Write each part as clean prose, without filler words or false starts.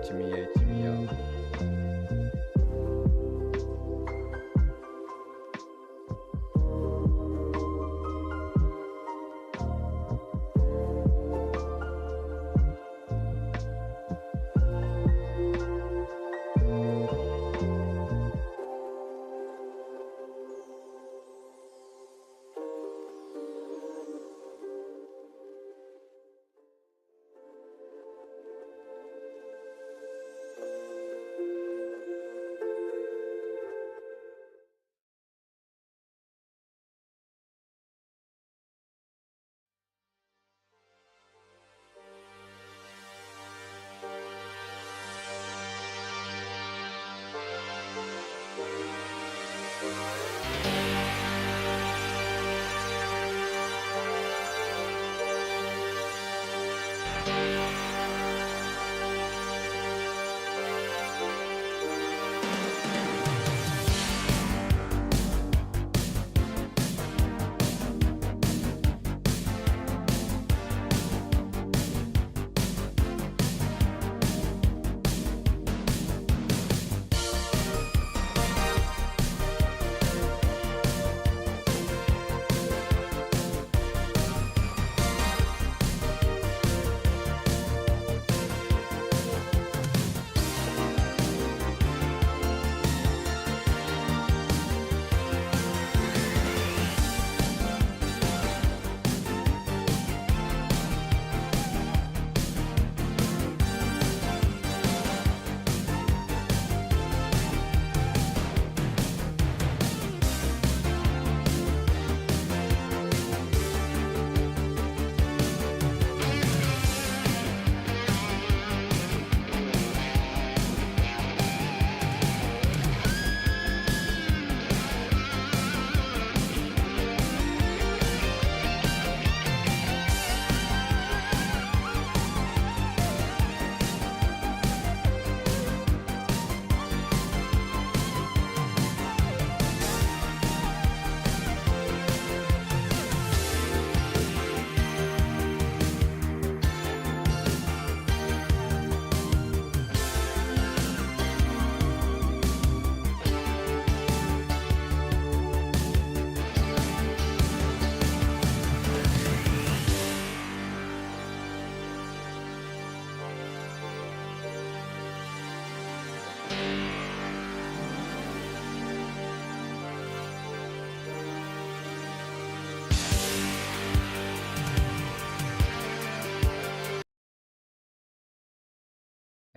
HME.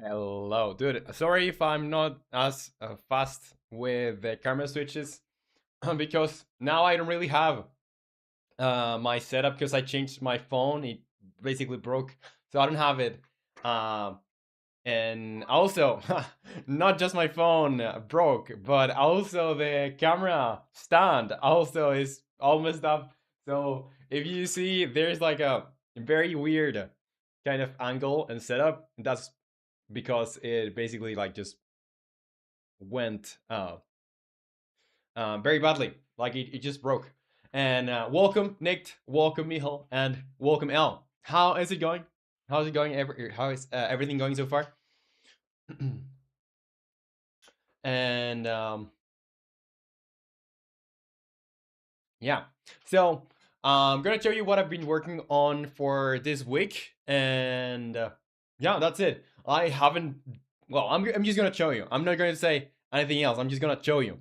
Hello, dude. Sorry if I'm not as fast with the camera switches because now I don't really have my setup because I changed my phone. It basically broke, so I don't have it. And also, not just my phone broke, but also the camera stand also is all messed up. So if you see, there's like a very weird kind of angle and setup. That's because it basically like just went very badly. Like it just broke. And welcome Nick, welcome Michal, and welcome El. How is it going? How's it going? How is everything going so far? And yeah, so I'm gonna show you what I've been working on for this week, and yeah, that's it. I haven't. Well, I'm just gonna show you. I'm not gonna say anything else. I'm just gonna show you.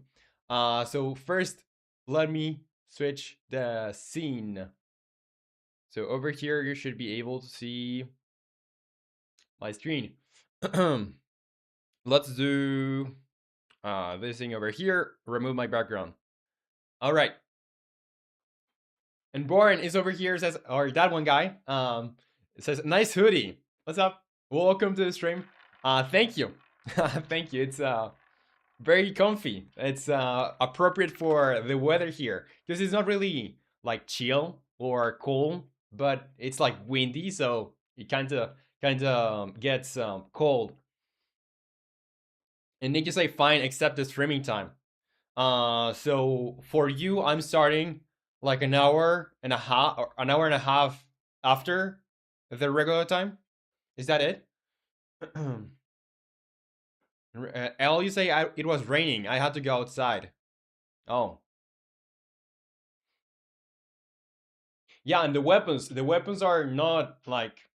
So first, let me switch the scene. So over here, you should be able to see my screen. Let's do this thing over here. Remove my background. All right. And Boren is over here, says, or that one guy, says, nice hoodie. What's up? Welcome to the stream. Thank you. Thank you. It's very comfy. It's appropriate for the weather here. Because it's not really like chill or cool, but it's like windy, so it kinda gets cold. And Nick, you say fine, except the streaming time. So for you, I'm starting like an hour and a half, or an hour and a half after the regular time. Is that it? L, you say it was raining. I had to go outside. Oh. Yeah, and the weapons are not like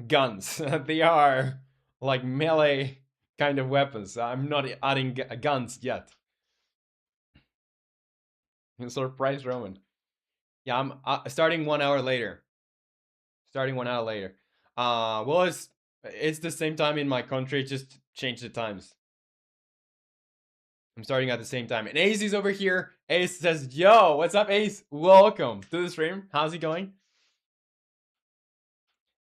guns. They are like melee kind of weapons. I'm not adding guns yet. Surprise Roman. Yeah, I'm starting 1 hour later. Starting 1 hour later. Well, it's the same time in my country. Just change the times. I'm starting at the same time. And Ace is over here. Ace says, "Yo, what's up, Ace? Welcome to the stream. How's it going?"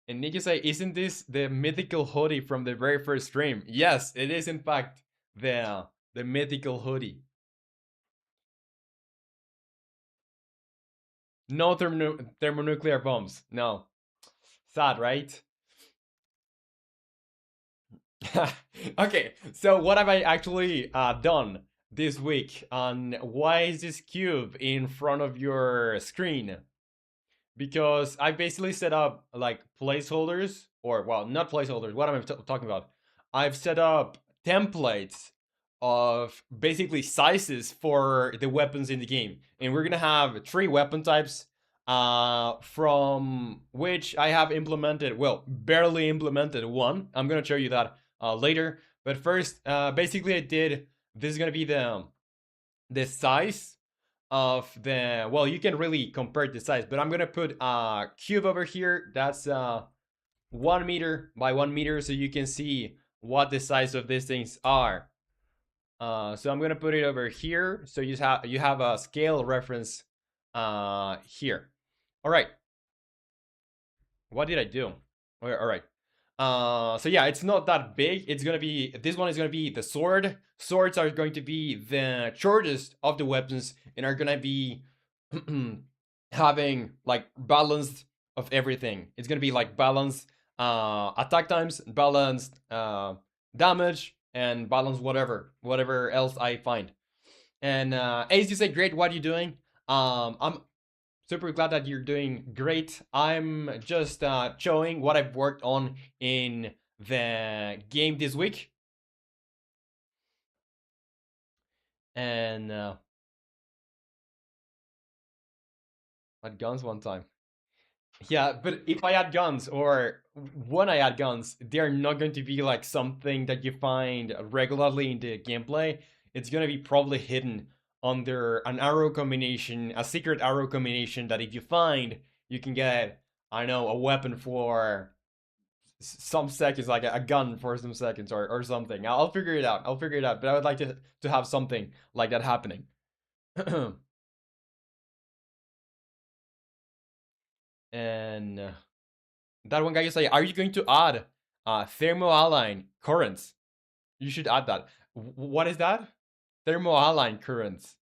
And Nick, you say, "Isn't this the mythical hoodie from the very first stream?" Yes, it is in fact the mythical hoodie. No thermonuclear bombs. No. Sad, right? Okay, so what have I actually done this week? And why is this cube in front of your screen? Because I basically set up like placeholders, or well, not placeholders. What am I talking about? I've set up templates of basically sizes for the weapons in the game, and we're gonna have 3 weapon types, from which I have implemented, well, barely implemented one. I'm gonna show you that later. But first, basically, I did. This is gonna be the size of the, well, you can really compare the size, but I'm gonna put a cube over here that's 1 meter by 1 meter, so you can see what the size of these things are. So I'm gonna put it over here, so you have a scale reference here. All right, what did I do? All right. So yeah, it's not that big. It's gonna be, this one is gonna be the sword. Swords are going to be the shortest of the weapons and are gonna be having like balanced of everything. It's gonna be like balanced attack times, balanced damage, and balanced whatever else I find. And Ace, you say, "Great, what are you doing?" I'm super glad that you're doing great. I'm just showing what I've worked on in the game this week. And had guns one time. Yeah, but if I add guns, or when I add guns, they're not going to be like something that you find regularly in the gameplay. It's gonna be probably hidden under an arrow combination, a secret arrow combination that if you find, you can get, I know, a weapon for some seconds, like a gun for some seconds, or something. I'll figure it out. I'll figure it out. But I would like to have something like that happening. And that one guy, you say, "Are you going to add thermohaline currents?" You should add that. What is that? Thermohaline currents.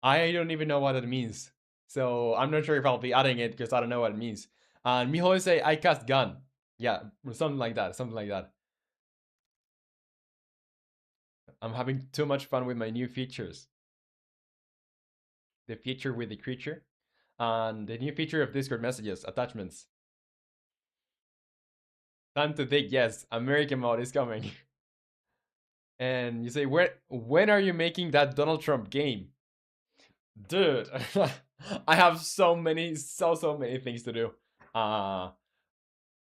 I don't even know what it means. So I'm not sure if I'll be adding it because I don't know what it means. And Miho say, "I cast gun." Yeah, something like that. Something like that. I'm having too much fun with my new features. The feature with the creature, and the new feature of Discord messages, attachments. Time to dig, yes, American mode is coming. And you say, when are you making that Donald Trump game? Dude, I have so many things to do.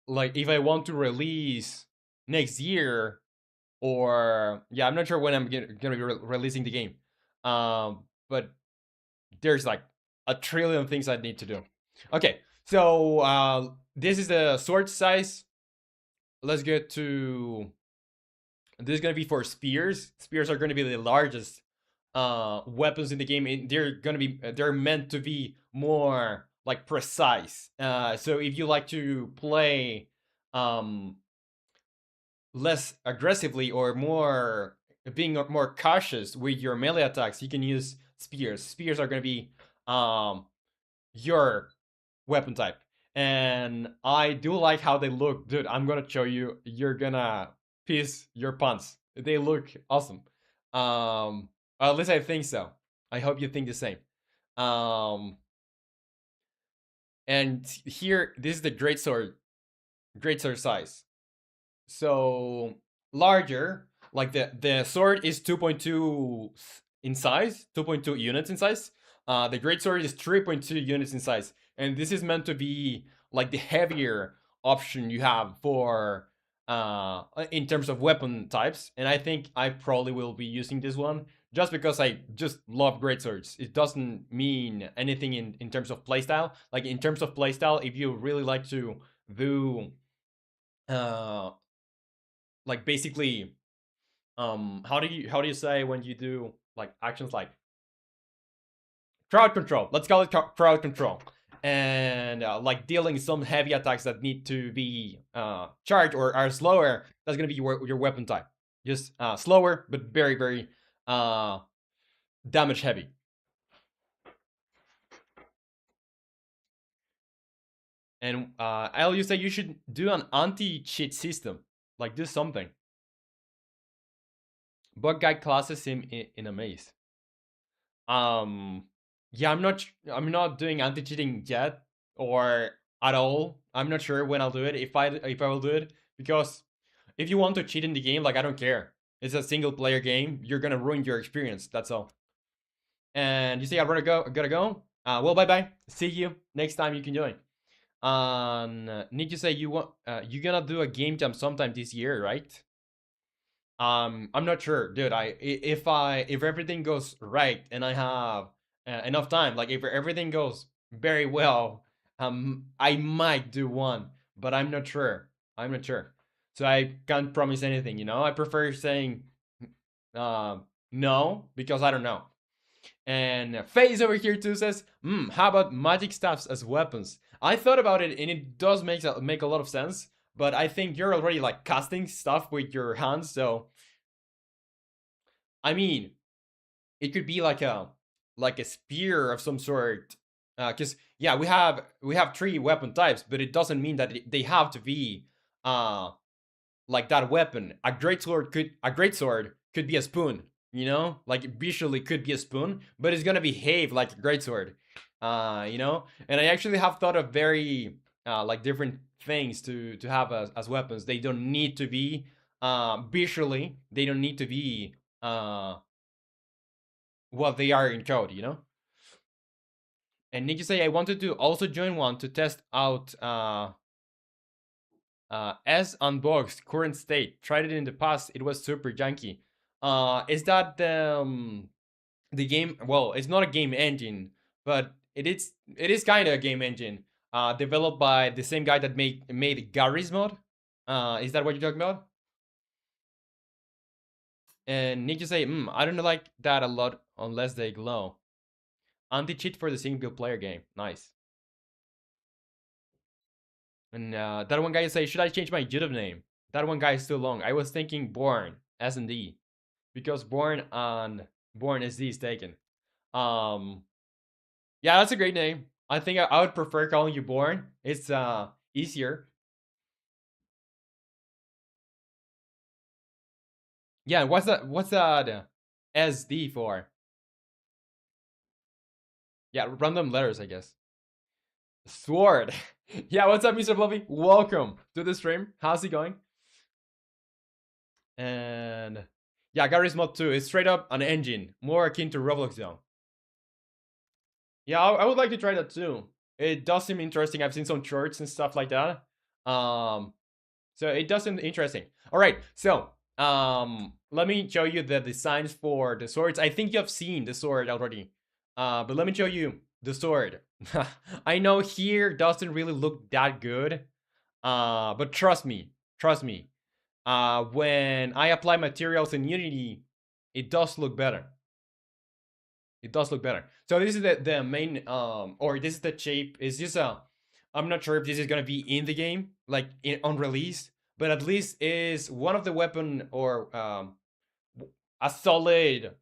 Like if I want to release next year, or yeah, I'm not sure when I'm gonna be releasing the game. But there's like a trillion things I need to do. Okay, so this is the sword size. Let's get to, this is gonna be for spears. Spears are gonna be the largest weapons in the game. They're meant to be more like precise. So if you like to play um less aggressively, or more being more cautious with your melee attacks, you can use spears. Spears are going to be your weapon type, and I do like how they look. Dude, I'm gonna show you, you're gonna piss your pants. They look awesome. At least I think so. I hope you think the same. And here, this is the greatsword size. So larger, Like the sword is 2.2 in size, 2.2 units in size. The great sword is 3.2 units in size, and this is meant to be like the heavier option you have for in terms of weapon types. And I think I probably will be using this one just because I just love great swords. It doesn't mean anything in terms of playstyle. Like in terms of playstyle, if you really like to do uh like basically how do you say when you do like actions like crowd control, let's call it crowd control, and like dealing some heavy attacks that need to be charged or are slower, that's gonna be your weapon type. Just slower but very very uh damage heavy. And I'll you say you should do an anti-cheat system, like do something. Bug guy classes him in a maze. Um, yeah, I'm not doing anti-cheating yet or at all. I'm not sure when I'll do it. If I will do it, because if you want to cheat in the game, like I don't care. It's a single player game. You're gonna ruin your experience. That's all. And you say I gotta go. Well, bye bye. See you next time you can join. Need you say you gonna do a game jam sometime this year, right? I'm not sure, dude. If everything goes right and I have enough time, like if everything goes very well, I might do one, but I'm not sure. I'm not sure, so I can't promise anything. I prefer saying no because I don't know. And Face over here too says, how about magic staffs as weapons? I thought about it and it does make a lot of sense, but I think you're already like casting stuff with your hands, so I mean, it could be like a spear of some sort. Because yeah, we have three weapon types, but it doesn't mean that they have to be uh like that weapon. A great sword could be a spoon, like visually could be a spoon, but it's gonna behave like a great sword. And I actually have thought of very like different things to have as weapons. They don't need to be visually. They don't need to be what they are in code. And Nick, you say I wanted to also join one to test out S Unboxed current state. Tried it in the past. It was super janky. Is that the game? Well, it's not a game engine, but it is kind of a game engine. Developed by the same guy that made Garry's mod. Is that what you're talking about? And Nick, you say, I don't like that a lot unless they glow. Anti-cheat for the single player game. Nice. And that one guy say, should I change my YouTube name? That one guy is too long. I was thinking Born, S&D. Because Born and Born SD is taken. Um, yeah, that's a great name. I think I would prefer calling you Born. It's easier. Yeah, what's that SD for? Yeah, random letters, I guess. Sword. Yeah, what's up, Mr. Fluffy? Welcome to the stream. How's it going? And yeah, Garry's Mod 2 is straight up an engine, more akin to Roblox though. Yeah, I would like to try that too. It does seem interesting. I've seen some shorts and stuff like that. Um, so it does seem interesting. All right, so let me show you the designs for the swords. I think you have seen the sword already, but let me show you the sword. I know here doesn't really look that good, but trust me. When I apply materials in Unity, it does look better. It does look better. So this is the main or this is the shape. Is just I'm not sure if this is gonna be in the game, like on release, but at least is one of the weapon or a solid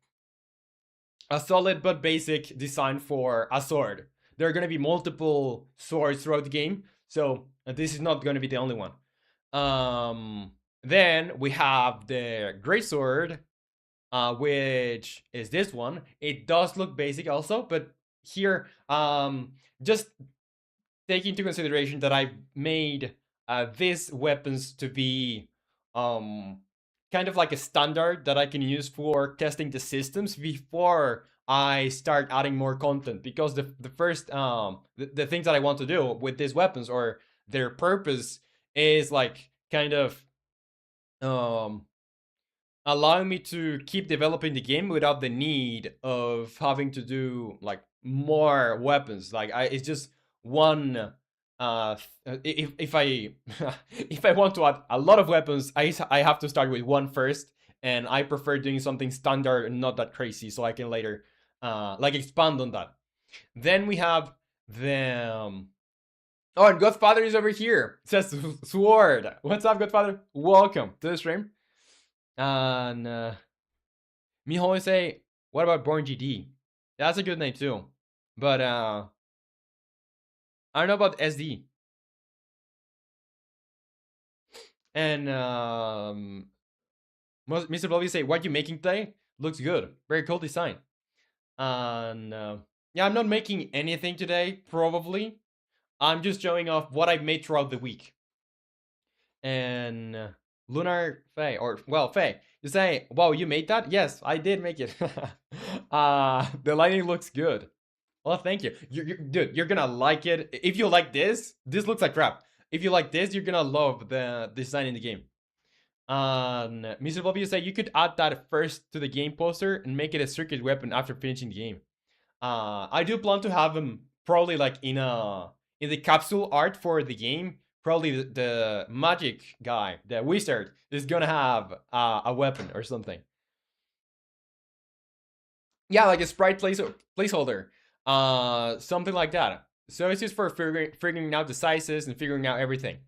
a solid but basic design for a sword. There are gonna be multiple swords throughout the game, so this is not gonna be the only one. Then we have the great sword, which is this one. It does look basic also, but here, just take into consideration that I made these weapons to be kind of like a standard that I can use for testing the systems before I start adding more content, because the first the things that I want to do with these weapons or their purpose is like kind of um allowing me to keep developing the game without the need of having to do like more weapons. Like it's just one. If I if I want to add a lot of weapons, I have to start with one first, and I prefer doing something standard and not that crazy, so I can later like expand on that. Then we have the oh, and Godfather is over here. It says Sword. What's up, Godfather? Welcome to the stream. And Miho say, what about Born GD? That's a good name too. But I don't know about SD. And Mr. Bobby say, what you making today? Looks good. Very cool design. And yeah, I'm not making anything today, probably. I'm just showing off what I've made throughout the week. And Lunar Faye, or well, Faye, you say, wow, you made that? Yes, I did make it. The lighting looks good. Well, thank you. Dude, you're gonna like it. If you like this looks like crap. If you like this, you're gonna love the design in the game. Mr. Bobby, you say you could add that first to the game poster and make it a circuit weapon after finishing the game. I do plan to have them probably like in the capsule art for the game. Probably the magic guy, the wizard, is gonna have a weapon or something. Yeah, like a sprite placeholder, something like that. So it's just for figuring out the sizes and figuring out everything,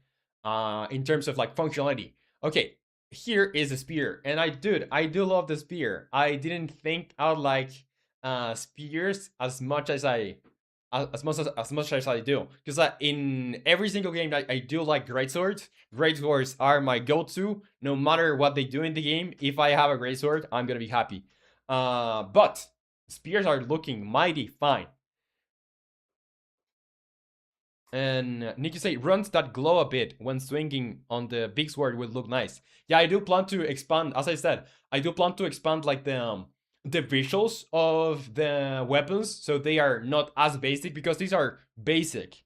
in terms of like functionality. Okay, here is a spear, and I do love the spear. I didn't think I would like spears as much as I as much as I do, because in every single game I do like greatswords. Greatswords are my go-to, no matter what they do in the game. If I have a greatsword, I'm gonna be happy. But spears are looking mighty fine. And Nikki say runs that glow a bit when swinging on the big sword will look nice. Yeah, I do plan to expand. As I said, I do plan to expand like the visuals of the weapons, so they are not as basic, because these are basic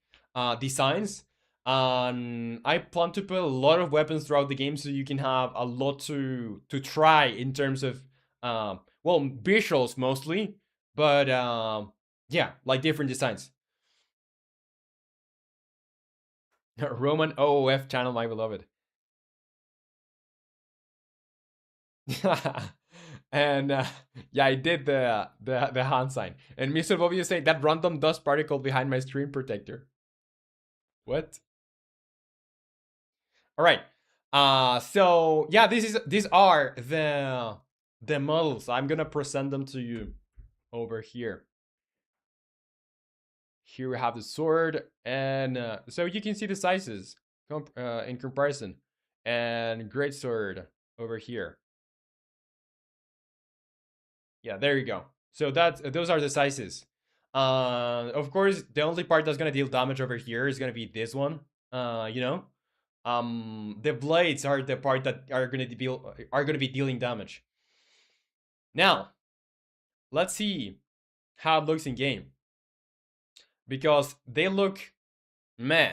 designs. And I plan to put a lot of weapons throughout the game, so you can have a lot to try in terms of well, visuals mostly, but yeah, like different designs. Roman OOF channel, my beloved. And yeah, I did the hand sign. And Mr. Bobby, you say that random dust particle behind my screen protector. What? All right. So yeah, these are the models. I'm gonna present them to you over here. Here we have the sword, and so you can see the sizes in comparison. And great sword over here. Yeah, there you go. So those are the sizes. Of course, the only part that's gonna deal damage over here is gonna be this one. You know, the blades are the part that are gonna be dealing damage. Now, let's see how it looks in game, because they look meh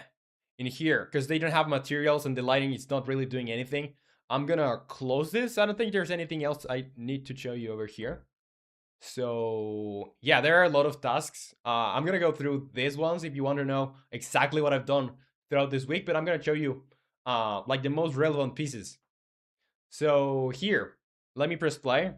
in here because they don't have materials and the lighting is not really doing anything. I'm gonna close this. I don't think there's anything else I need to show you over here. So yeah, there are a lot of tasks. I'm gonna go through these ones if you want to know exactly what I've done throughout this week, but I'm gonna show you like the most relevant pieces. So here, let me press play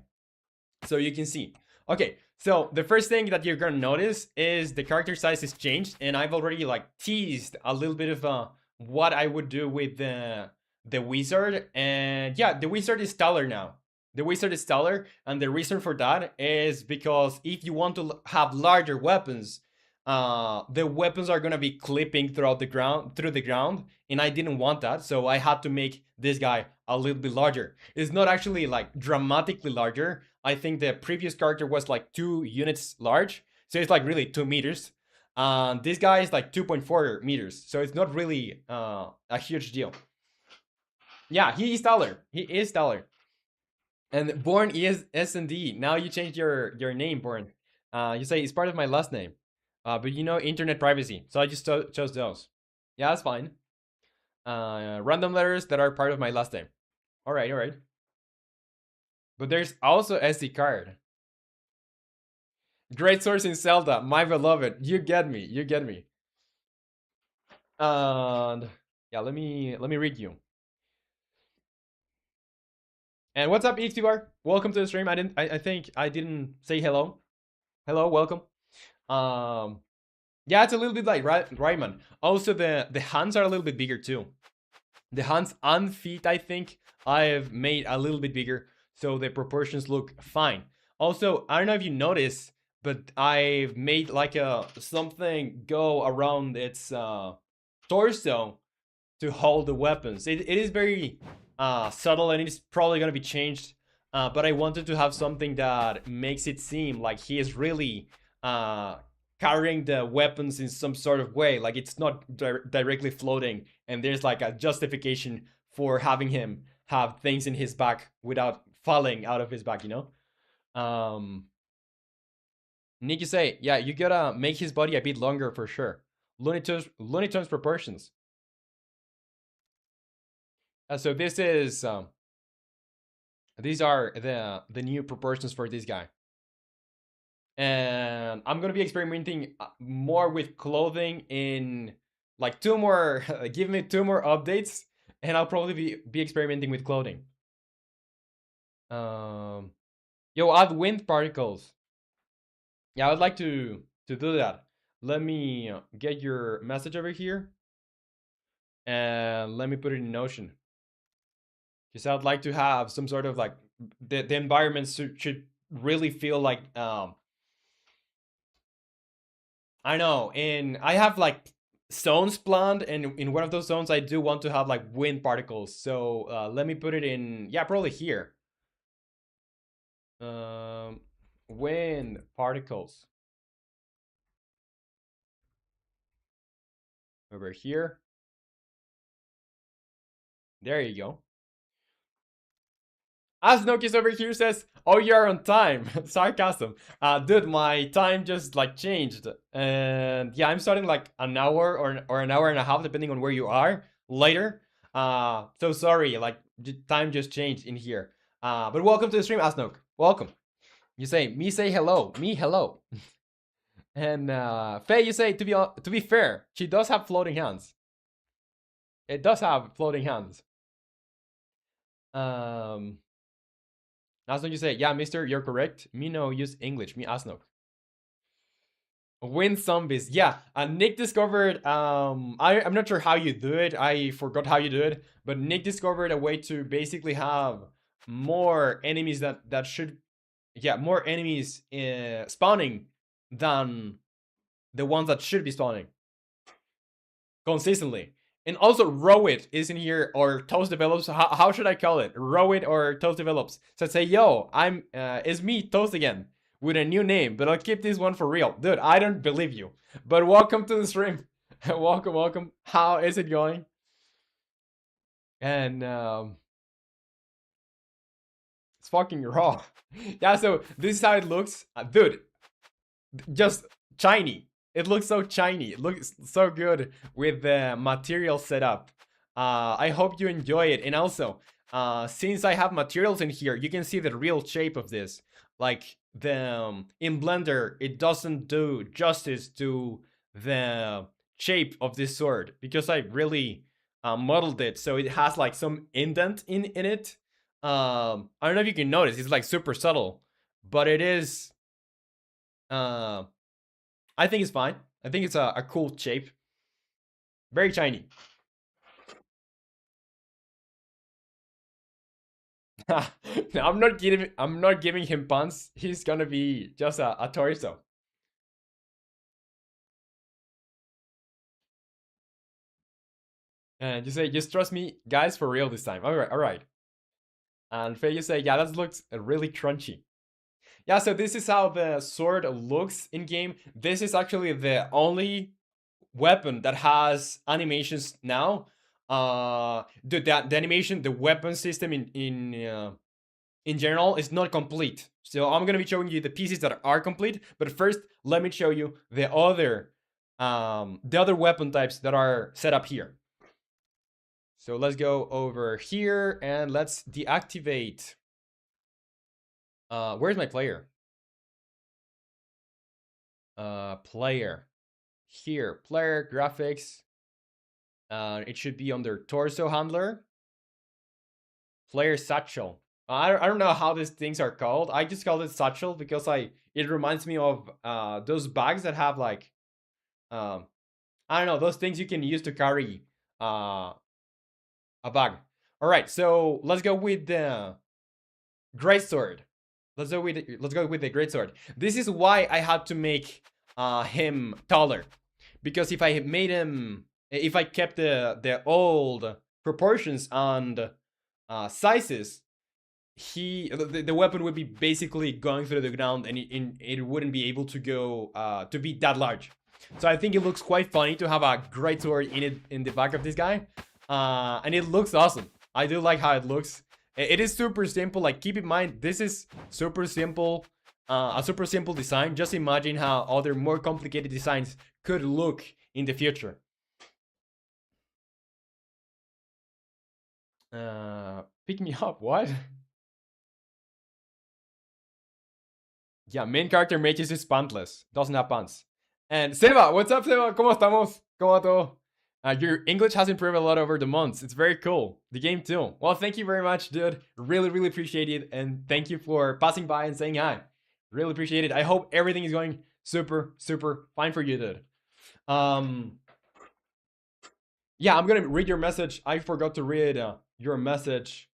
so you can see. Okay, so the first thing that you're gonna notice is the character size is changed, and I've already like teased a little bit of what I would do with the wizard. And yeah, the wizard is taller now. The wizard is taller, and the reason for that is because if you want to have larger weapons, the weapons are gonna be clipping through the ground, and I didn't want that, so I had to make this guy a little bit larger. It's not actually like dramatically larger. I think the previous character was like 2 units large, so it's like really 2 meters. This guy is like 2.4 meters, so it's not really a huge deal. Yeah, he is taller. He is taller. And Born is S&D. Now you changed your name, Born. You say it's part of my last name. But you know internet privacy, so I just chose those. Yeah, that's fine. Random letters that are part of my last name. All right, all right. But there's also SD card. Great source in Zelda, my beloved. You get me. You get me. And yeah, let me read you. And what's up, EXP Welcome to the stream. I think I didn't say hello. Hello, welcome. Um, yeah, it's a little bit like Rayman. Also, the hands are a little bit bigger too. The hands and feet, I think, I've made a little bit bigger, so the proportions look fine. Also, I don't know if you noticed, but I've made like a something go around its torso to hold the weapons. It is very subtle and it's probably gonna be changed. But I wanted to have something that makes it seem like he is really carrying the weapons in some sort of way. Like it's not directly floating, and there's like a justification for having him have things in his back without falling out of his back. You know. Nick, you say, yeah, you gotta make his body a bit longer for sure. Looney Tunes proportions. So this is these are the new proportions for this guy, and I'm gonna be experimenting more with clothing in like two more. Give me two more updates, and I'll probably be experimenting with clothing. Um, yo, add wind particles. Yeah, I would like to do that. Let me get your message over here, and let me put it in Notion. Because I'd like to have some sort of like the environment should really feel like I know, and I have like zones planned, and in one of those zones I do want to have like wind particles. So let me put it in, yeah, probably here. Um, Wind particles over here. There you go. Asnokis over here says, "Oh, you're on time." Sarcasm. Dude, my time just like changed, and yeah, I'm starting like an hour or an hour and a half, depending on where you are later. So sorry, like time just changed in here. But welcome to the stream, Asnok. Welcome. You say me say hello, me hello, and Faye, you say to be fair, she does have floating hands. It does have floating hands. Asnok, you say, yeah, mister, you're correct. Me no use English. Me Asnok. Win zombies. Yeah, Nick discovered, I'm not sure how you do it. I forgot how you do it. But Nick discovered a way to basically have more enemies that should, yeah, more enemies spawning than the ones that should be spawning consistently. And also Rowit is in here, or Toast Develops. How should I call it? Rowit or Toast Develops. So say, yo, it's me, Toast again, with a new name, but I'll keep this one for real. Dude, I don't believe you. But welcome to the stream. Welcome, welcome. How is it going? And it's fucking raw. Yeah, so this is how it looks. Dude, just shiny. It looks so shiny. It looks so good with the material setup. I hope you enjoy it. And also, since I have materials in here, you can see the real shape of this. Like the in Blender, it doesn't do justice to the shape of this sword because I really modeled it, so it has like some indent in it. I don't know if you can notice, it's like super subtle, but it is. I think it's fine. I think it's a cool shape. Very shiny. I'm not giving him puns. He's gonna be just a torso. And you say, just trust me, guys, for real this time. All right, all right. And Faye, you say, yeah, that looks really crunchy. Yeah, so this is how the sword looks in game. This is actually the only weapon that has animations now. The animation, the weapon system in in general is not complete. So I'm gonna be showing you the pieces that are complete. But first, let me show you the other weapon types that are set up here. So let's go over here and let's deactivate. Where's my player? Player. Here, player graphics. It should be under torso handler. Player satchel. I don't know how these things are called. I just call it satchel because it reminds me of those bags that have like I don't know, those things you can use to carry a bag. All right, so let's go with the greatsword. Let's go with the greatsword. This is why I had to make him taller, because if I kept the old proportions and sizes, the weapon would be basically going through the ground, and it wouldn't be able to go to be that large. So I think it looks quite funny to have a greatsword in the back of this guy, and it looks awesome. I do like how it looks. It is super simple. Like, keep in mind, this is super simple, a super simple design. Just imagine how other more complicated designs could look in the future. Pick me up. What? Yeah, main character Mages is pantless. Doesn't have pants. And Seba, what's up, Seba? ¿Cómo estamos? ¿Cómo va todo? Your English has improved a lot over the months. It's very cool. The game too. Well, thank you very much, dude. Really, really appreciate it. And thank you for passing by and saying hi. Really appreciate it. I hope everything is going super, super fine for you, dude. Yeah, I'm gonna read your message. I forgot to read your message.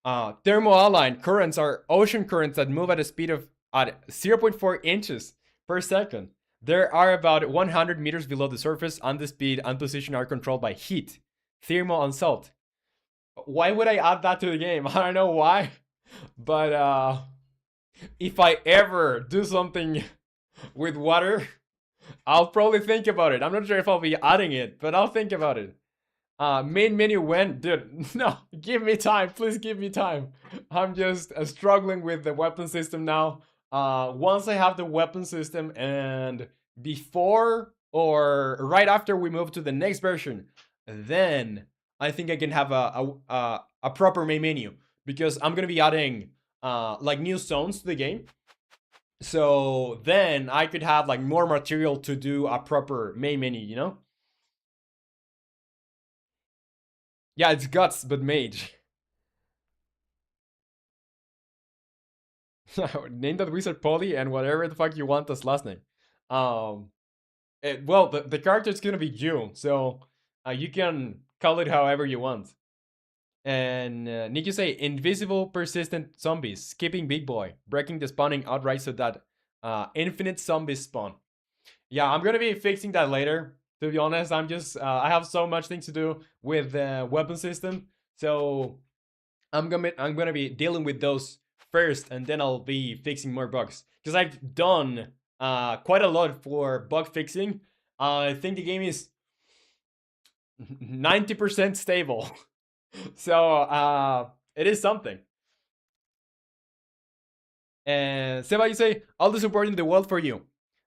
Thermohaline currents are ocean currents that move at a speed of at 0.4 inches per second. There are about 100 meters below the surface, and the speed and position are controlled by heat, thermal, and salt. Why would I add that to the game? I don't know why, but if I ever do something with water, I'll probably think about it. I'm not sure if I'll be adding it, but I'll think about it. Main menu when? Dude, no, give me time. Please give me time. I'm just struggling with the weapon system now. Once I have the weapon system, and before or right after we move to the next version, then I think I can have a proper main menu, because I'm gonna be adding like new zones to the game. So then I could have like more material to do a proper main menu, you know? Yeah, it's guts, but mage. Name that wizard Polly and whatever the fuck you want as last name. Well, the character is gonna be you, so you can call it however you want. And need you say invisible persistent zombies, skipping big boy, breaking the spawning outright so that infinite zombies spawn. Yeah, I'm gonna be fixing that later. To be honest, I have so much things to do with the weapon system, so I'm gonna be dealing with those first, and then I'll be fixing more bugs, because I've done quite a lot for bug fixing. I think the game is 90% stable, so it is something. And Seba, you say all the support in the world for you.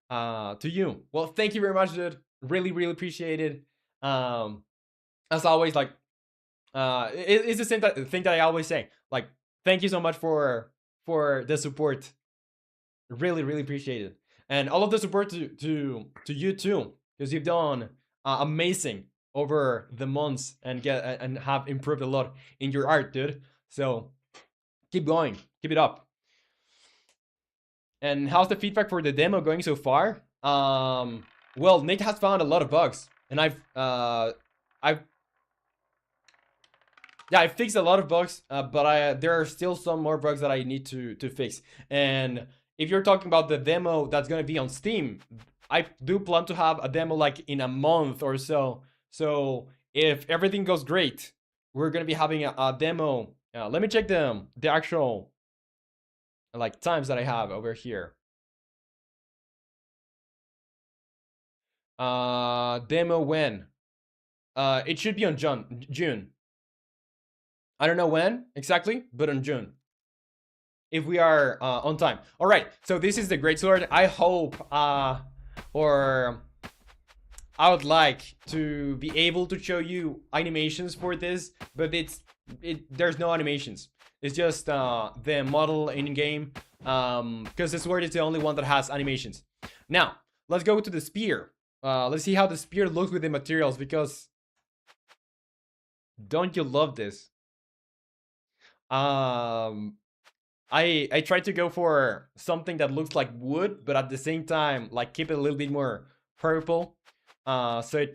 To you. Well, thank you very much, dude. Really, really appreciate it. As always, like, it's the same thing that I always say. Like, thank you so much for the support. Really, really appreciate it, and all of the support to you too, because you've done amazing over the months and have improved a lot in your art, dude. So keep going, keep it up. And how's the feedback for the demo going so far? Well, Nick has found a lot of bugs, and I've fixed a lot of bugs, but there are still some more bugs that I need to fix. And if you're talking about the demo that's gonna be on Steam, I do plan to have a demo like in a month or so. So if everything goes great, we're gonna be having a demo. Let me check the actual like times that I have over here. Demo when? It should be on June. I don't know when exactly, but on June. if we are on time. All right, so this is the great sword. I hope, or I would like to be able to show you animations for this, but there's no animations. It's just the model in game, because the sword is the only one that has animations. Now let's go to the spear. Let's see how the spear looks with the materials, because don't you love this? I tried to go for something that looks like wood, but at the same time, like, keep it a little bit more purple. So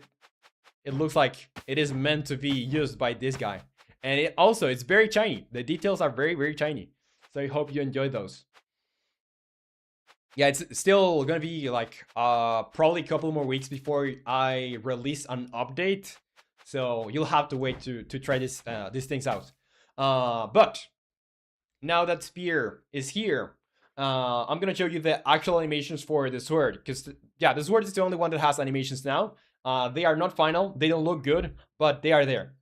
it looks like it is meant to be used by this guy. And it's very shiny. The details are very, very shiny. So I hope you enjoy those. Yeah, it's still gonna be like probably a couple more weeks before I release an update. So you'll have to wait to try these things out. But now that spear is here, I'm gonna show you the actual animations for the sword, because yeah, the sword is the only one that has animations now. They are not final, they don't look good, but they are there.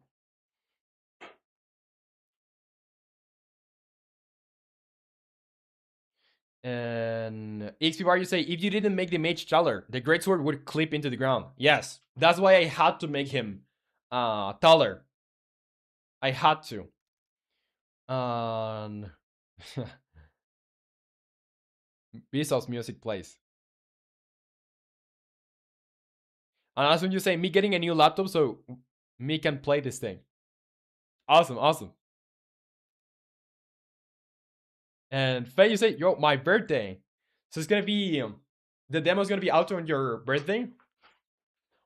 And XP you say, if you didn't make the mage taller, the great sword would clip into the ground. Yes, that's why I had to make him taller. I had to. Vsauce music plays. And that's when you say, me getting a new laptop so me can play this thing. Awesome, awesome. And Faye, you say, yo, my birthday. So it's gonna be, the demo's gonna be out on your birthday?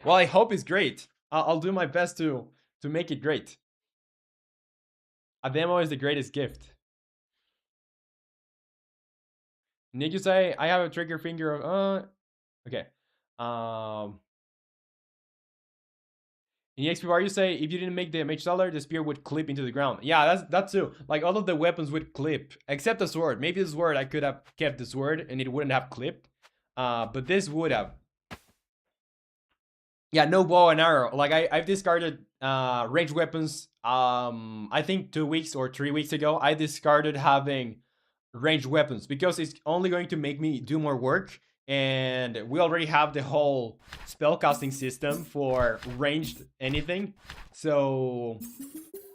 Well, I hope it's great. I'll do my best to make it great. A demo is the greatest gift. Nick, you say, I have a trigger finger of, okay. In XPR, you say, if you didn't make the mage taller, the spear would clip into the ground. Yeah, that's true. Like, all of the weapons would clip, except the sword. Maybe the sword, I could have kept the sword and it wouldn't have clipped. But this would have. Yeah, no bow and arrow. Like, I've discarded ranged weapons. I think 2 weeks or 3 weeks ago, I discarded having ranged weapons because it's only going to make me do more work. And we already have the whole spellcasting system for ranged anything. So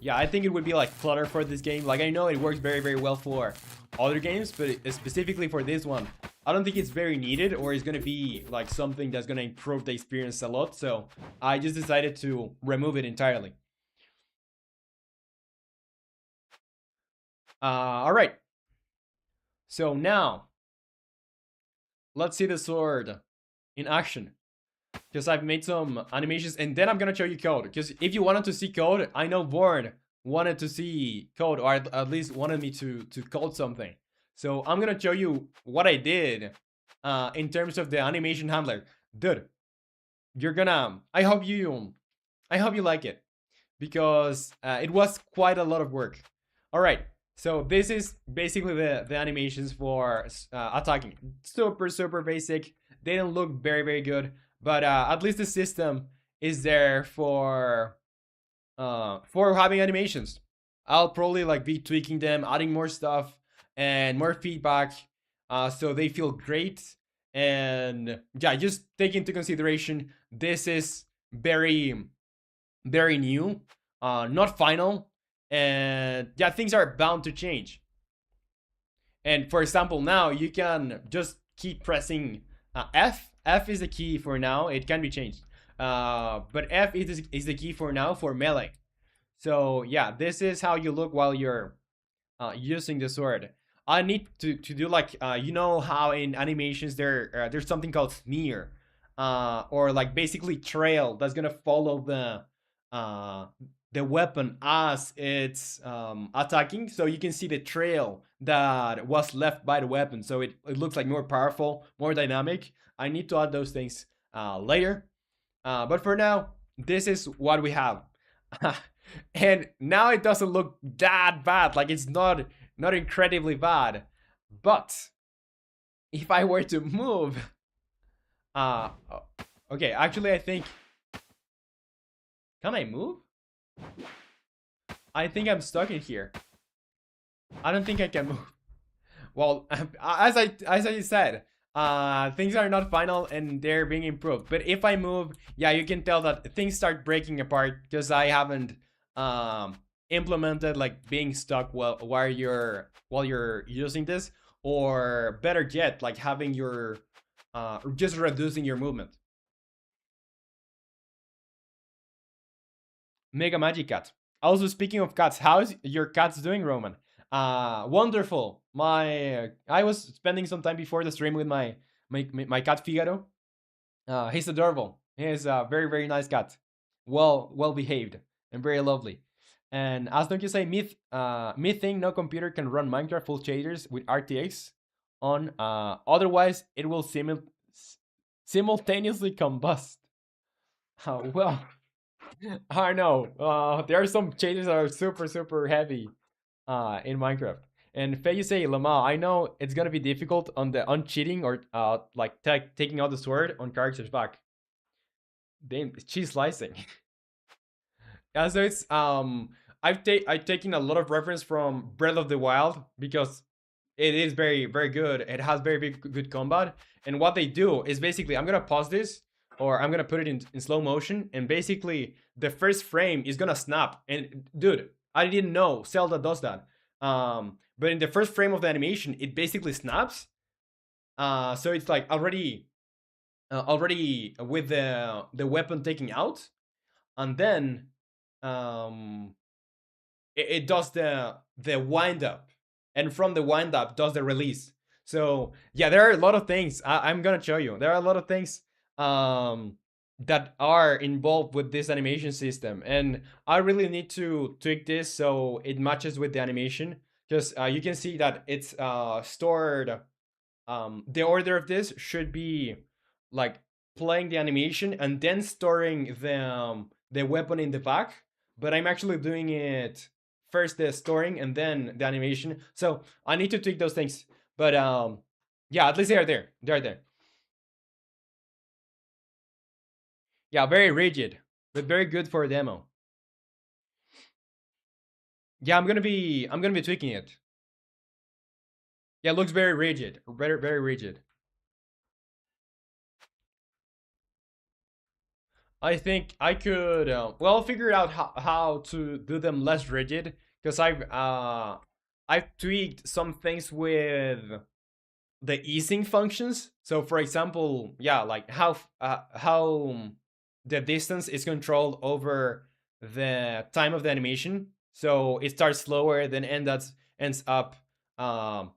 yeah, I think it would be like clutter for this game. Like, I know it works very, very well for other games, but specifically for this one, I don't think it's very needed, or it's gonna be like something that's gonna improve the experience a lot. So I just decided to remove it entirely. All right. So now let's see the sword in action, because I've made some animations, and then I'm gonna show you code. Because if you wanted to see code, I know Born wanted to see code, or at least wanted me to code something. So I'm gonna show you what I did in terms of the animation handler. Dude, you're gonna, I hope you like it, because it was quite a lot of work. All right, so this is basically the animations for attacking. Super, super basic. They don't look very, very good, but at least the system is there for having animations. I'll probably like be tweaking them, adding more stuff and more feedback, so they feel great. And yeah, just take into consideration this is very, very new, not final, and yeah, things are bound to change. And for example, now you can just keep pressing F. F is the key for now. It can be changed, but F is the key for now for melee. So yeah, this is how you look while you're using the sword. I need to do like you know how in animations there's something called smear, or like basically trail that's gonna follow the weapon as it's attacking, so you can see the trail that was left by the weapon, so it looks like more powerful, more dynamic. I need to add those things later, but for now, this is what we have. And now it doesn't look that bad, like it's not incredibly bad, but if I were to move, okay, actually I think, can I move? I think I'm stuck in here. I don't think I can move. well, as I said, things are not final and they're being improved. But if I move, yeah, you can tell that things start breaking apart because I haven't um implemented like being stuck while you're using this, or better yet, like having your just reducing your movement. Mega Magic Cat. Also, speaking of cats, how's your cats doing, Roman? Wonderful. I was spending some time before the stream with my cat Figaro. He's adorable. He's a very very nice cat. Well behaved and very lovely. And as don't you say, me think no computer can run Minecraft full shaders with RTX on. Otherwise, it will simultaneously combust. Well, I know. There are some changes that are super super heavy in Minecraft. And Faye, you say, Lama, I know it's gonna be difficult on the on cheating or like taking out the sword on character's back. Damn, cheese slicing. Yeah, so it's I've taken a lot of reference from Breath of the Wild because it is very very good. It has very, very good combat. And what they do is basically, I'm gonna pause this, or I'm gonna put it in slow motion, and basically the first frame is gonna snap. And dude, I didn't know Zelda does that. But in the first frame of the animation, it basically snaps. So it's like already with the weapon taking out, and then um it does the wind up, and from the wind up does the release. So yeah, there are a lot of things I'm gonna show you. There are a lot of things um that are involved with this animation system, and I really need to tweak this so it matches with the animation, because you can see that it's stored. The order of this should be like playing the animation and then storing the weapon in the back, but I'm actually doing it first, the storing and then the animation. So I need to tweak those things. But yeah, at least they are there. They are there. Yeah, very rigid, but very good for a demo. Yeah, I'm gonna be tweaking it. Yeah, it looks very rigid, very very rigid. I think I could well figure out how to do them less rigid, because I've tweaked some things with the easing functions. So for example, yeah, like how the distance is controlled over the time of the animation. So it starts slower, then ends up um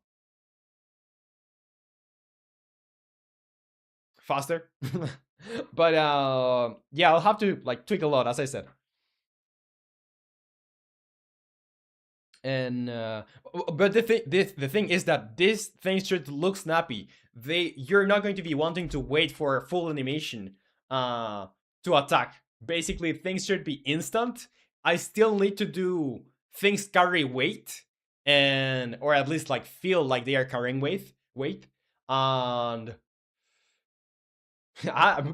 faster. But yeah, I'll have to like tweak a lot, as I said. And but the thing is that these things should look snappy. You're not going to be wanting to wait for a full animation uh to attack. Basically, things should be instant. I still need to do things carry weight, and or at least like feel like they are carrying weight. And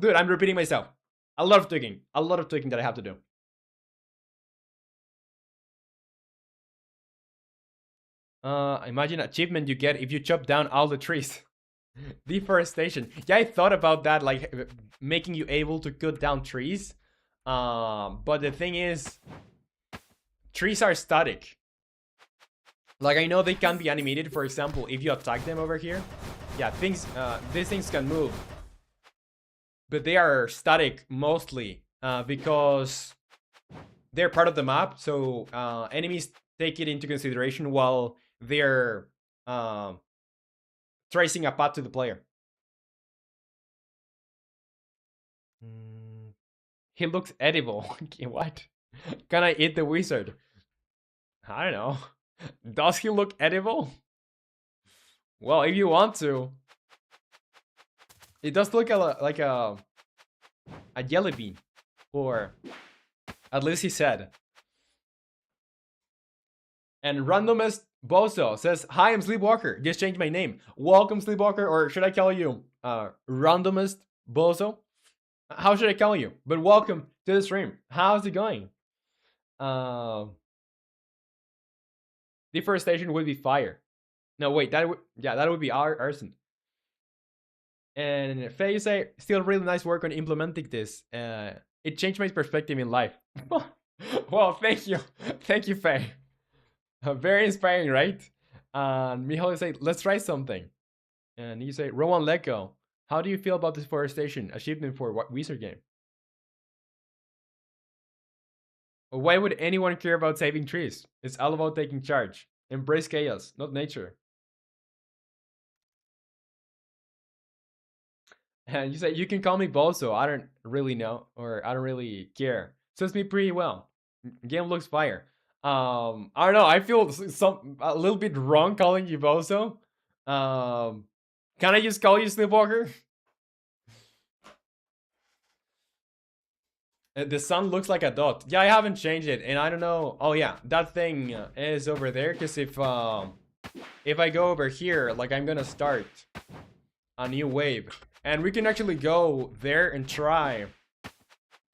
dude, I'm repeating myself. A lot of tweaking that I have to do. Imagine achievement you get if you chop down all the trees. Deforestation. Yeah, I thought about that, like making you able to cut down trees. But the thing is, trees are static. Like I know they can be animated. For example, if you attack them over here, yeah, these things can move, but they are static mostly because they're part of the map. So enemies take it into consideration while they're tracing a path to the player. He looks edible. What? Can I eat the wizard? I don't know. Does he look edible? Well, if you want to. It does look like a jelly bean. Or at least he said. And randomest Bozo says, "Hi, I'm Sleepwalker. Just changed my name. Welcome, Sleepwalker, or should I call you randomest Bozo? How should I call you? But welcome to the stream. How's it going? Uh, Deforestation would be fire. No, wait, that would, yeah, that would be arson. And Faye, you say, still really nice work on implementing this. It changed my perspective in life. Well, thank you. Thank you, Faye. Very inspiring, right? And Mihaly say, let's try something. And you say, romanleco, how do you feel about this forestation achievement for what Wizard game? Why would anyone care about saving trees? It's all about taking charge. Embrace chaos, not nature. And you say, you can call me Bozo. I don't really know, or I don't really care. Suits me pretty well. Game looks fire. I don't know. I feel some a little bit wrong calling you Bozo. Um, can I just call you Sleepwalker? The sun looks like a dot. Yeah, I haven't changed it, and I don't know. Oh yeah, that thing is over there. Cause if I go over here, like I'm gonna start a new wave, and we can actually go there and try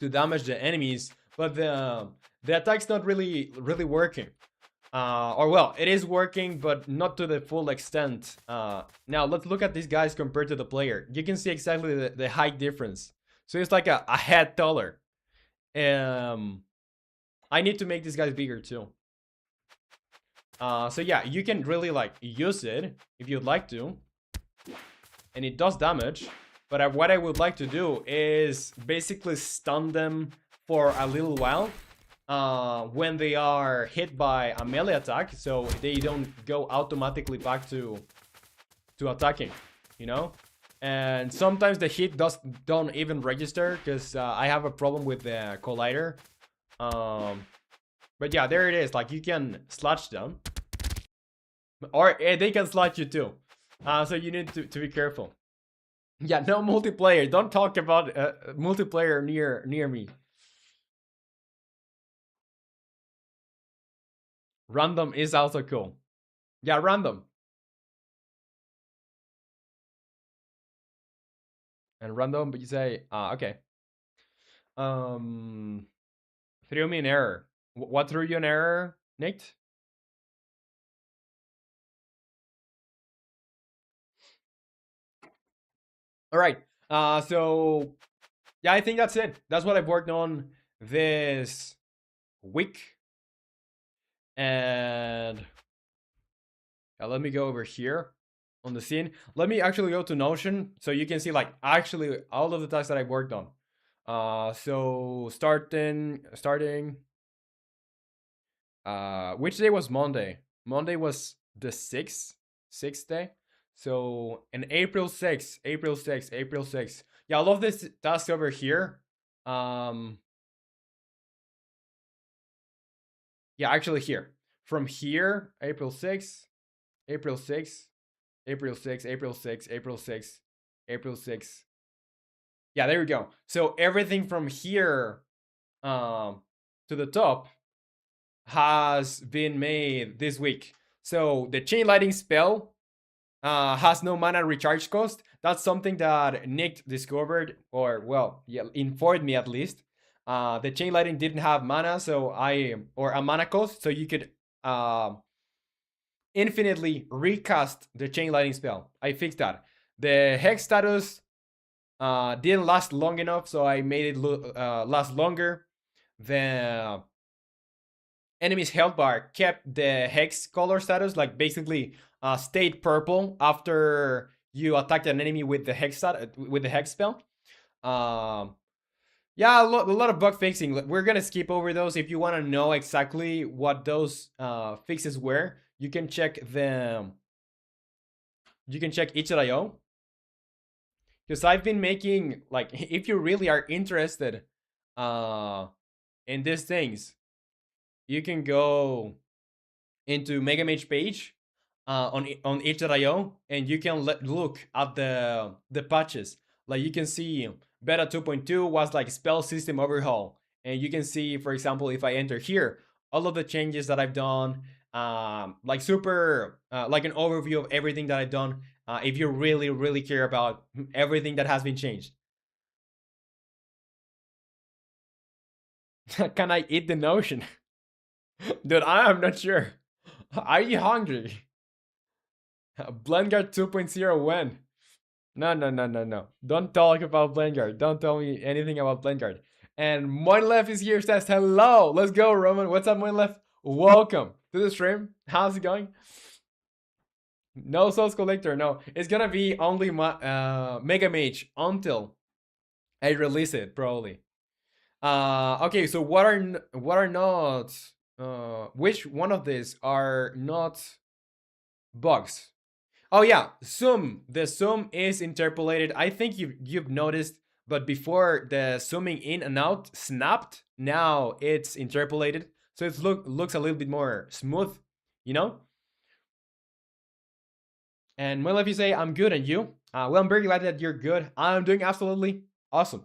to damage the enemies, but the attack's not really working. Or well, it is working, but not to the full extent. Now let's look at these guys compared to the player. You can see exactly the height difference. So it's like a head taller. I need to make these guys bigger too. So yeah, you can really like use it if you'd like to, and it does damage. But what I would like to do is basically stun them for a little while when they are hit by a melee attack, so they don't go automatically back to attacking, you know. And sometimes the hit don't even register because I have a problem with the collider. But yeah, there it is. Like you can slash them, or they can slash you too. So you need to be careful. Yeah, no multiplayer. Don't talk about multiplayer near me. Random is also cool. Yeah, random. And random, but you say, okay. Um, threw me an error. What threw you an error, Nick? All right. So yeah, I think that's it. That's what I've worked on this week. And let me go over here on the scene. Let me actually go to Notion so you can see like actually all of the tasks that I've worked on. So starting. Which day was Monday? Monday was the sixth day. So in April 6th, April 6th, April 6th. Yeah, I love this task over here. Yeah, actually here. From here, April 6th, April 6th, April 6th, April 6th, April 6th, April 6th. Yeah, there we go. So everything from here to the top has been made this week. So the chain lighting spell has no mana recharge cost. That's something that Nick discovered, or well, yeah, informed me at least. The chain lighting didn't have mana, or a mana cost, so you could infinitely recast the chain lighting spell. I fixed that. The hex status didn't last long enough, so I made it last longer. The enemy's health bar kept the hex color status, like basically stayed purple after you attacked an enemy with the hex spell. Yeah, a lot of bug fixing. We're gonna skip over those. If you want to know exactly what those fixes were, you can check them. You can check itch.io, because I've been making, like, if you really are interested in these things, you can go into Mega Mage page on itch.io, and you can look at the patches. Like you can see beta 2.2 was like spell system overhaul, and you can see, for example, if I enter here, all of the changes that I've done, like super like an overview of everything that I've done. If you really care about everything that has been changed. Can I eat the Notion? Dude, I am not sure. Are you hungry? Blendguard 2.0 when? No, no, no, no, no. Don't talk about Blendguard. Don't tell me anything about Blendguard. And Moinlef is here, says hello. Let's go, Roman. What's up, Moinlef? Welcome to the stream. How's it going? No Souls Collector, no. It's gonna be only my Mega Mage until I release it, probably. Okay, so what are not which one of these are not bugs? Oh yeah, zoom. The zoom is interpolated. I think you've noticed, but before the zooming in and out snapped, now it's interpolated, so it looks a little bit more smooth, you know. And well, if you say I'm good and you, well, I'm very glad that you're good. I'm doing absolutely awesome.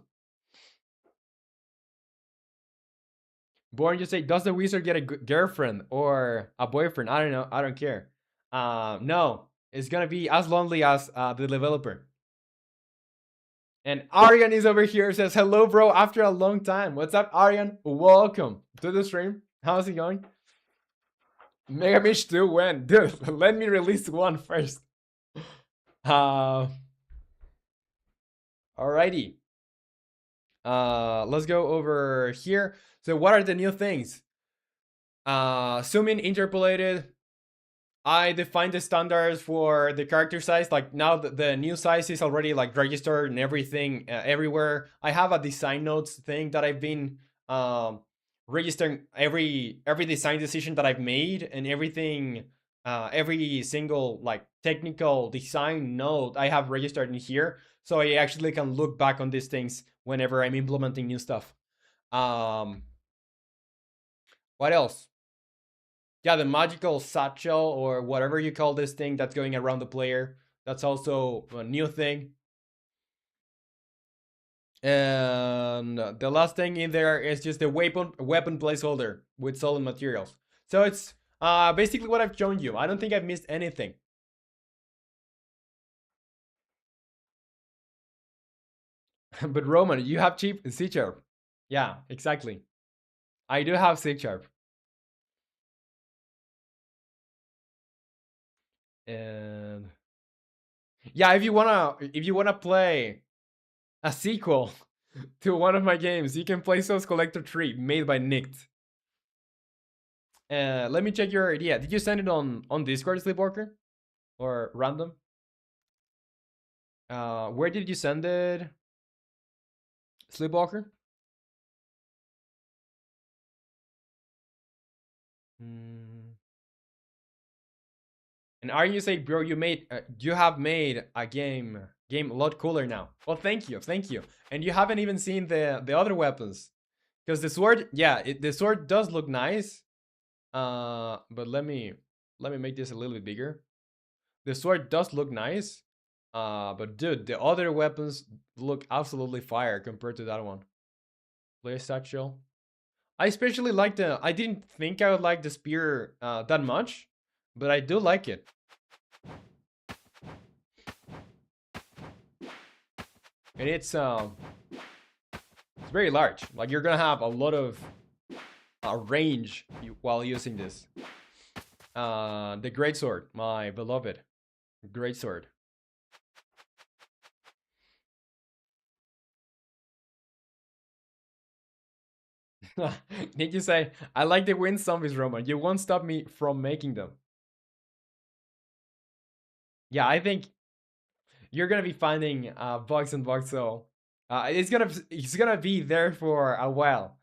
Born, you say, does the wizard get a girlfriend or a boyfriend? I don't know. I don't care. No, it's gonna be as lonely as the developer. And Arian is over here. Says hello, bro. After a long time. What's up, Arian? Welcome to the stream. How's it going? Mega Mage 2 when? Dude, let me release one first. Alrighty. Let's go over here. So what are the new things? Zoom in interpolated. I defined the standards for the character size. Like now the new size is already like registered and everything everywhere. I have a design notes thing that I've been registering every design decision that I've made, and everything every single like technical design note I have registered in here, so I actually can look back on these things whenever I'm implementing new stuff. What else? Yeah, the magical satchel or whatever you call this thing that's going around the player. That's also a new thing. And the last thing in there is just the weapon placeholder with solid materials. So it's basically what I've shown you. I don't think I've missed anything. But Roman, you have cheap C sharp. Yeah, exactly. I do have C sharp. And yeah, if you wanna play a sequel to one of my games, you can play Souls Collector 3 made by Nicked. Let me check your idea. Did you send it on Discord, Sleepwalker? Or random? Where did you send it, Sleepwalker? And are you saying, bro, you have made a game a lot cooler now? Well, thank you, thank you. And you haven't even seen the other weapons, because the sword, yeah, the sword does look nice. But let me make this a little bit bigger. The sword does look nice. But dude, the other weapons look absolutely fire compared to that one. Play satchel. I especially like I didn't think I would like the spear that much, but I do like it. And it's very large. Like you're gonna have a lot of range while using this. The greatsword, my beloved greatsword. Did you say I like the wind zombies, Roman? You won't stop me from making them. Yeah, I think you're gonna be finding bugs and bugs, so it's gonna be there for a while.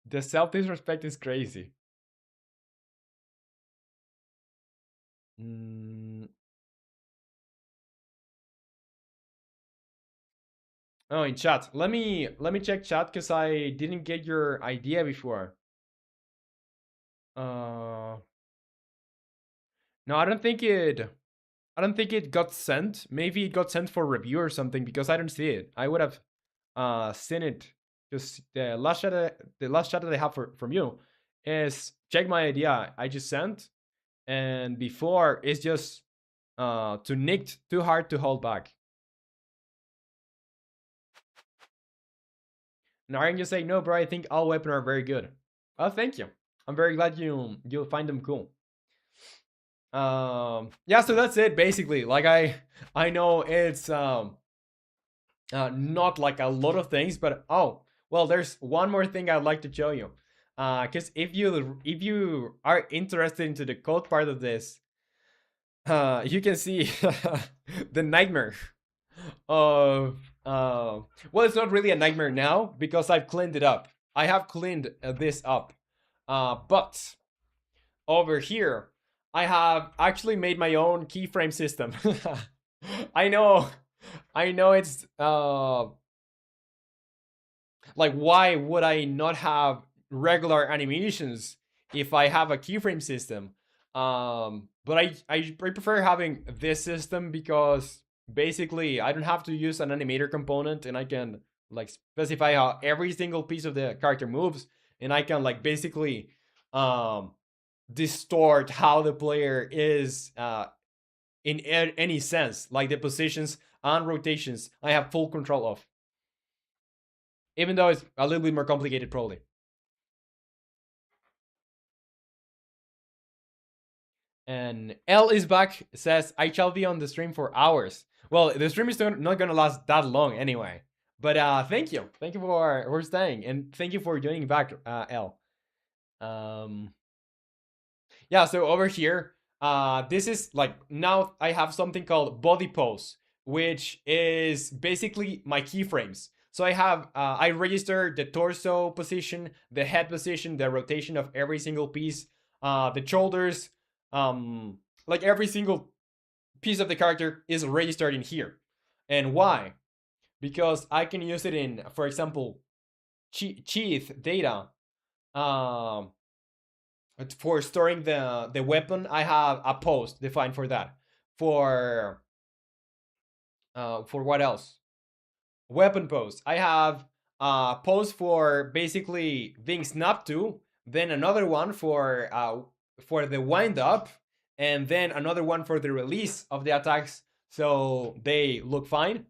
The self-disrespect is crazy. Oh, in chat. Let me check chat because I didn't get your idea before. No, I don't think it got sent. Maybe it got sent for review or something, because I don't see it. I would have seen it. Just the last chat that I have from you is check my idea I just sent, and before it's just too nicked, too hard to hold back. Now I'm just saying, no, bro, I think all weapons are very good. Oh, thank you. I'm very glad you'll find them cool. Yeah, so that's it basically. Like I know it's not like a lot of things, but oh well, there's one more thing I'd like to show you. Because if you are interested into the code part of this, you can see the nightmare of well, it's not really a nightmare now because I've cleaned it up. I have cleaned this up, but over here I have actually made my own keyframe system. I know, I know it's like, why would I not have regular animations if I have a keyframe system? But I prefer having this system because basically I don't have to use an animator component, and I can like specify how every single piece of the character moves, and I can like basically um distort how the player is in any sense, like the positions and rotations I have full control of, even though it's a little bit more complicated probably. And L is back, says, I shall be on the stream for hours. Well, the stream is not gonna last that long anyway. But thank you. Thank you for staying. And thank you for joining back, L. Um, yeah, so over here, this is like, now I have something called body pose, which is basically my keyframes. So I have, I register the torso position, the head position, the rotation of every single piece, the shoulders, like every single piece of the character is registered in here. And why? Because I can use it in, for example, sheath data. Um, for storing the weapon, I have a post defined for that. For what else? Weapon pose. I have a pose for basically being snapped to, then another one for the wind up, and then another one for the release of the attacks, so they look fine.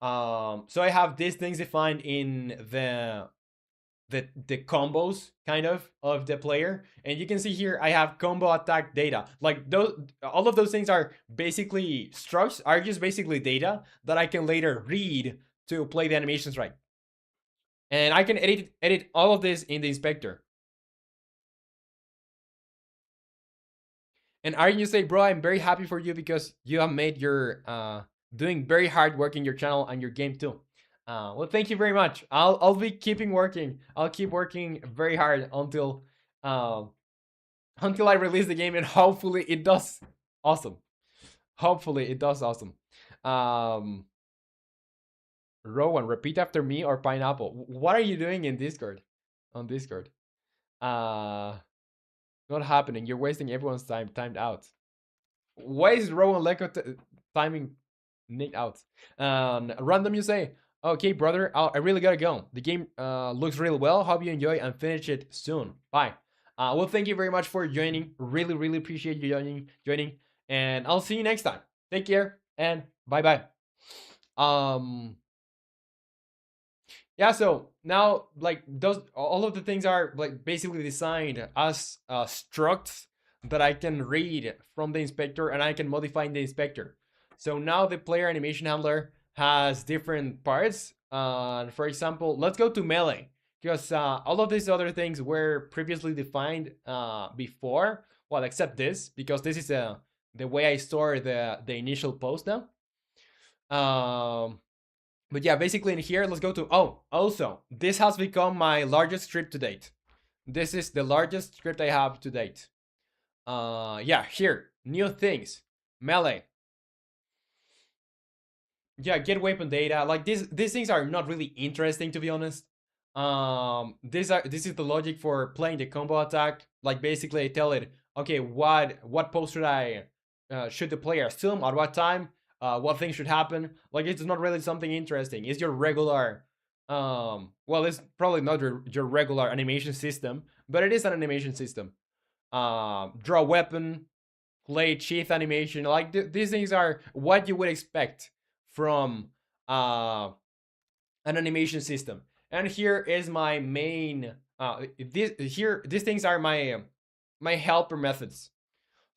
So I have these things defined in the combos kind of the player, and you can see here I have combo attack data. Like those, all of those things are basically structs, are just basically data that I can later read to play the animations right. And I can edit all of this in the inspector. And Arjen, you say, bro, I'm very happy for you because you have made your doing very hard work in your channel and your game too. Well, thank you very much. I'll be keeping working. I'll keep working very hard uh, until I release the game, and hopefully it does awesome. Hopefully it does awesome. Um, Rowan, repeat after me or pineapple. What are you doing in Discord? On Discord. Uh, Not happening. You're wasting everyone's time. Timed out. Why is romanleco timing Nick out? Random, you say, okay, brother, I really gotta go. The game looks really well. Hope you enjoy and finish it soon. Bye. Well, thank you very much for joining. Really, really appreciate you joining. And I'll see you next time. Take care and bye bye. Yeah, so now like those, all of the things are like basically designed as structs that I can read from the inspector, and I can modify in the inspector. So now the player animation handler has different parts. For example, let's go to melee, because all of these other things were previously defined before. Well, except this, because this is the way I store the initial post now. But yeah, basically in here, let's go to, oh, also, this has become my largest script to date. This is the largest script I have to date. Yeah, here, new things, melee. Yeah, get weapon data. Like these things are not really interesting, to be honest. This is the logic for playing the combo attack. Like basically I tell it, okay, what pose should the player assume at what time? What things should happen? Like it's not really something interesting. It's your regular, well, it's probably not your regular animation system, but it is an animation system. Draw weapon, play sheath animation. Like these things are what you would expect from an animation system. And here is my main these things are my helper methods.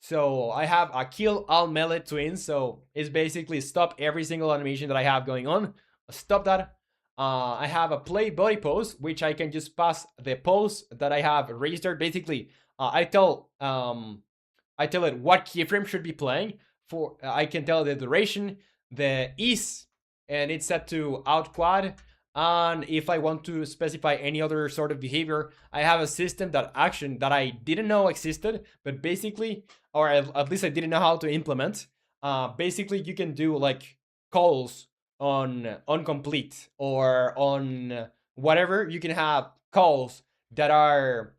So I have a kill all melee twins. So it's basically stop every single animation that I have going on. Stop that. I have a play body pose, which I can just pass the pose that I have registered. Basically, I tell it what keyframe should be playing. For I can tell the duration, the ease, and it's set to out quad. And if I want to specify any other sort of behavior, I have a system that action that I didn't know existed, but basically, or at least I didn't know how to implement. Basically, you can do like calls on complete or on whatever. You can have calls that are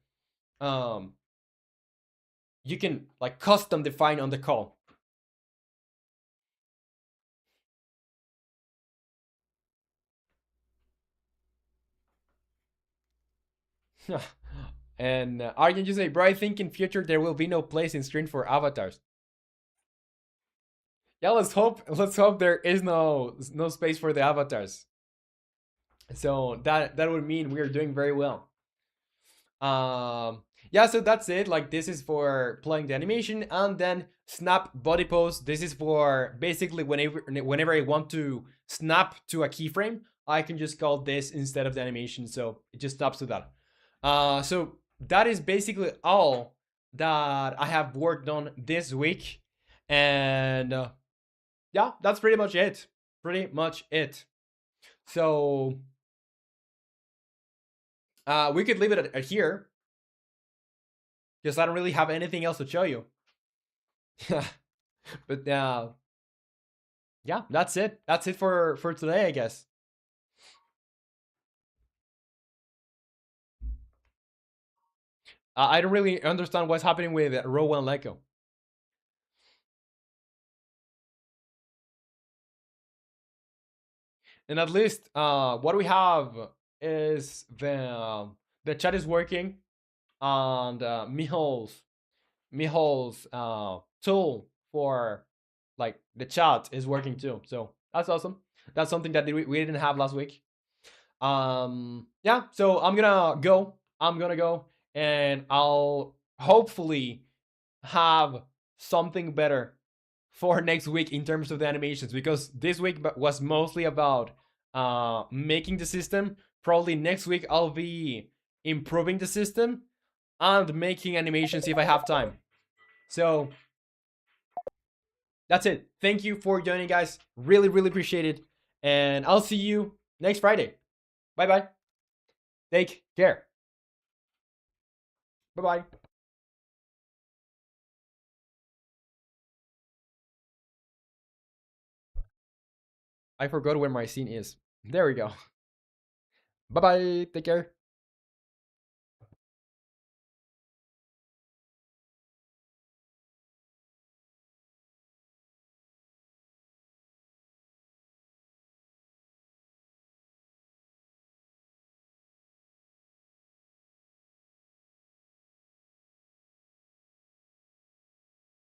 you can like custom define on the call. And Arjen, you say, bro, I think in future there will be no place in stream for avatars. Yeah, let's hope there is no space for the avatars. So that would mean we are doing very well. Yeah, so that's it. Like this is for playing the animation, and then snap body pose. This is for basically whenever I want to snap to a keyframe, I can just call this instead of the animation, so it just stops to that. So that is basically all that I have worked on this week, and yeah, that's pretty much it. Pretty much it. So we could leave it at here because I don't really have anything else to show you. But yeah, that's it. That's it for today, I guess. I don't really understand what's happening with romanleco. And at least what we have is the chat is working, and Mihol's tool for like the chat is working too. So that's awesome. That's something that we didn't have last week. Yeah, so I'm gonna go, and I'll hopefully have something better for next week in terms of the animations, because this week was mostly about making the system. Probably next week I'll be improving the system and making animations if I have time. So that's it. Thank you for joining, guys. Really, really appreciate it. And I'll see you next Friday. Bye bye. Take care. Bye bye. I forgot where my scene is. There we go. Bye bye. Take care.